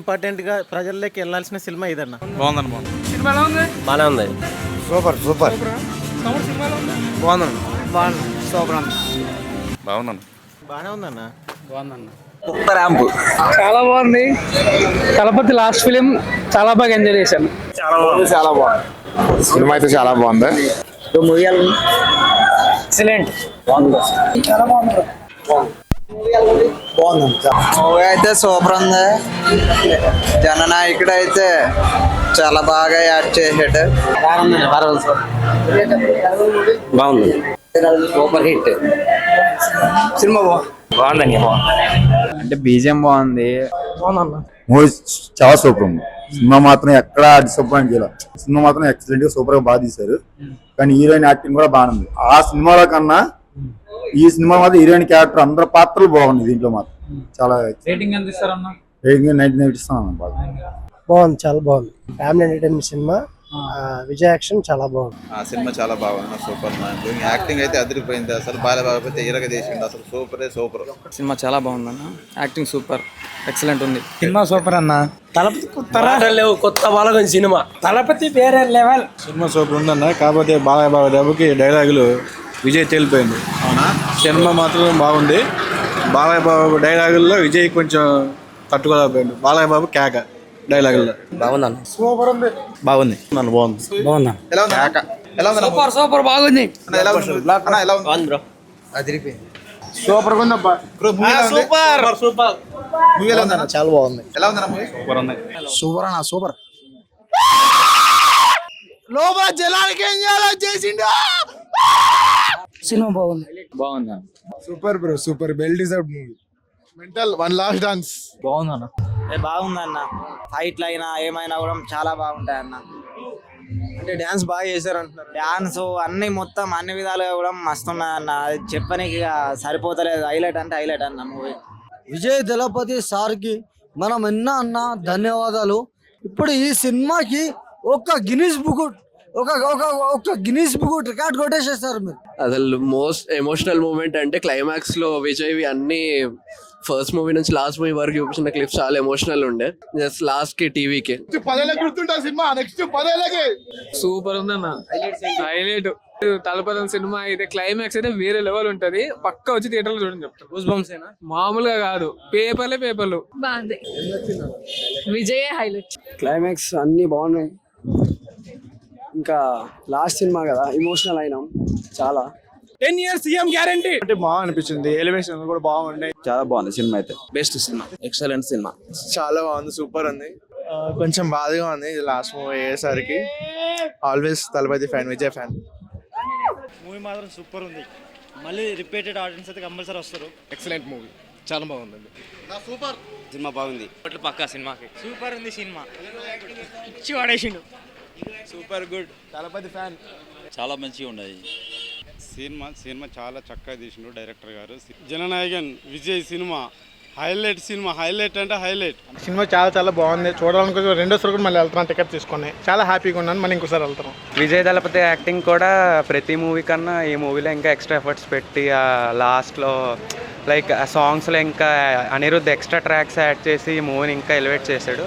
ఇంపార్టెంట్గా ప్రజల్లోకి వెళ్ళాల్సిన సినిమా ఇదన్న. బాగుంది. సినిమా ఎలా ఉంది? బాగానే ఉంది. సూపర్ సూపర్ తమ్ముడు సినిమా ఎలా ఉంది? బాగుందండి. సూపర్ అన్న. బాగుందండి. బాగానే ఉందన్న. చాలా బాగుంది. తలపతి లాస్ట్ ఫిలిం చాలా బాగా ఎంజాయ్ చేశాను. చాలా బాగుంది. సినిమా అయితే చాలా బాగుంది. ఎక్సలెంట్. మూవీ అయితే సూపర్ ఉంది. జననాయకుడు అయితే చాలా బాగా యాడ్ చేసాడు. బాగుంది. సూపర్ హిట్ సినిమా బాగుందండి. అంటే బీజిఎం బాగుంది. మూవీ చాలా సూపర్ ఉంది. సినిమా మాత్రం ఎక్కడ డిసప్పాయింట్ చేయాలి. సినిమా మాత్రం ఎక్సలెంట్ గా సూపర్ గా బాగా తీశారు. కానీ హీరోయిన్ యాక్టింగ్ కూడా బాగుంది. ఆ సినిమాలో కన్నా ఈ సినిమా మాత్రం హీరోయిన్ క్యారెక్టర్ అందరి పాత్రలు బాగుంది. దీంట్లో మాత్రం చాలా రేటింగ్ ఎంత ఇస్తారన్న? రేటింగ్ 99 ఇస్తాను. బాగుంది, చాలా బాగుంది. Family entertainment cinema. Vijay action చాలా బాగుంది. ఆ సినిమా చాలా బాగుంది. సూపర్ మ్యాన్ యాక్టింగ్ అయితే అదిరిపోయింది. అసలు బాలబాబు ఇరగ చేసిండు. అసలు సూపర్. సినిమా చాలా బాగుందన్న. యాక్టింగ్ సూపర్, ఎక్సలెంట్ ఉంది. సినిమా సూపర్ అన్న. తలపతి కొత్త బాలగం సినిమా. తలపతి వేరే లెవెల్. సినిమా సూపర్ ఉందన్న. కాకపోతే బాలయ్య దెబ్బకి డైలాగులు విజయ్ తేలిపోయింది. సినిమా మాత్రం బాగుంది. బాలయ్య బాబు డైలాగుల్లో విజయ్ కొంచెం తట్టుకోలేకపోయింది. బాలయ్య బాబు కేక డైలాగుల్లో బాగుందన్న. సూపర్ ఉంది. బాగుంది. బాగుంది. ఎలా ఉంది? ఎలా ఉంది? సూపర్ బాగుంది. ఎలా ఉంది? ఎలా ఉంది? బాగుంది బ్రో. అదిరిపోయింది. సూపర్ ఉందబ్బా. సూపర్ మూవీ ఎలా ఉందన్న? చాలా బాగుంది. ఎలా ఉందన్న మూవీ? సూపర్ ఉంది. సూపర్ అన్న సూపర్. లోపల జనానికి ఏం చేయాలో చేసిండు. సినిమా బాగుంది. బాగుందన్న. Super bro, super. Well deserved movie. Mental one last dance. బాగుందన్న. బాగుందన్న. ఫైట్లు అయినా ఏమైనా కూడా చాలా బాగుంటాయి అన్న. అంటే డాన్స్ బాగా చేశారు అంటున్నారు. డాన్స్ అన్ని మొత్తం అన్ని విధాలుగా కూడా మస్తు ఉన్నాయి అన్న. చెప్పనికి సరిపోతలేదు. హైలైట్ అంటే హైలైట్ అన్న మూవీ. విజయ్ దళపతి సార్కి మనం ఎన్నో అన్న ధన్యవాదాలు. ఇప్పుడు ఈ సినిమాకి ఒక గిన్నిస్ బుక్ రికార్డ్ కొట్టేసేస్తారు మీరు. అసలు మోస్ట్ ఎమోషనల్ మూమెంట్ అంటే క్లైమాక్స్ లో విజయ్ అన్ని ఫస్ట్ మూవీ నుంచి లాస్ట్ మూవీ వరకు చూపించిన క్లిప్స్ చాలా ఎమోషనల్ ఉండే. జస్ట్ లాస్ట్ కి టీవీకి సూపర్ ఉందన్న. హైలైట్. తలపతి సినిమా అయితే క్లైమాక్స్ అయితే వేరే లెవెల్ ఉంటది. పక్కా వచ్చి థియేటర్ లో చూడండి చెప్తాను. మామూలుగా కాదు. పేపర్లు బాగుంది. విజయ్ హైలైట్. క్లైమాక్స్ అన్ని బాగున్నాయి. ఇంకా లాస్ట్ సినిమా కదా, ఎమోషనల్ అయినాం చాలా. 10 years సీఎం గ్యారంటీ. అంటే బాగా అనిపించింది. ఎలివేషన్ కూడా బాగుంది. చాలా బాగుంది సినిమా అయితే. Best cinema, excellent cinema. చాలా బాగుంది. సూపర్ ఉంది. కొంచెం బాధగా ఉంది లాస్ట్ మూవీ అయ్యేసరికి. Always Thalapathy fan, Vijay fan. Movie మాత్రం సూపర్ ఉంది. మళ్ళీ రిపీటెడ్ ఆడియన్స్ అయితే కంపల్సరీ వస్తారు. Excellent movie. చాలా బాగుందండి. సూపర్ సినిమా బాగుంది. పక్కా సినిమాకి సూపర్ ఉంది. సినిమా ఇచ్చి వాడేసిండు. Super good. తలపతి ఫ్యాన్. చాలా మంచిగా ఉన్నాయి. సినిమా చాలా చక్కగా తీసిండు డైరెక్టర్ గారు. జననాయకన్ విజయ్ సినిమా హైలైట్ అంటే హైలైట్. సినిమా చాలా బాగుంది. చూడాలనుకుంటే రెండోసారి కూడా మళ్ళీ వెళ్తున్నాను. టికెట్ తీసుకొని చాలా హ్యాపీగా ఉన్నాను. మళ్ళీ ఇంకోసారి వెళ్తాను. విజయ్ దళపతి యాక్టింగ్ కూడా ప్రతి మూవీ కన్నా ఈ మూవీలో ఇంకా ఎక్స్ట్రా ఎఫర్ట్స్ పెట్టి లాస్ట్లో లైక్ ఆ సాంగ్స్లో ఇంకా అనిరుద్ధ్ ఎక్స్ట్రా ట్రాక్స్ యాడ్ చేసి ఈ మూవీని ఇంకా ఎలివేట్ చేశాడు.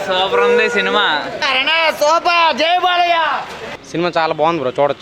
సూపర్ ఉంది సినిమా. సినిమా చాలా బాగుంది బ్రో, చూడొచ్చు.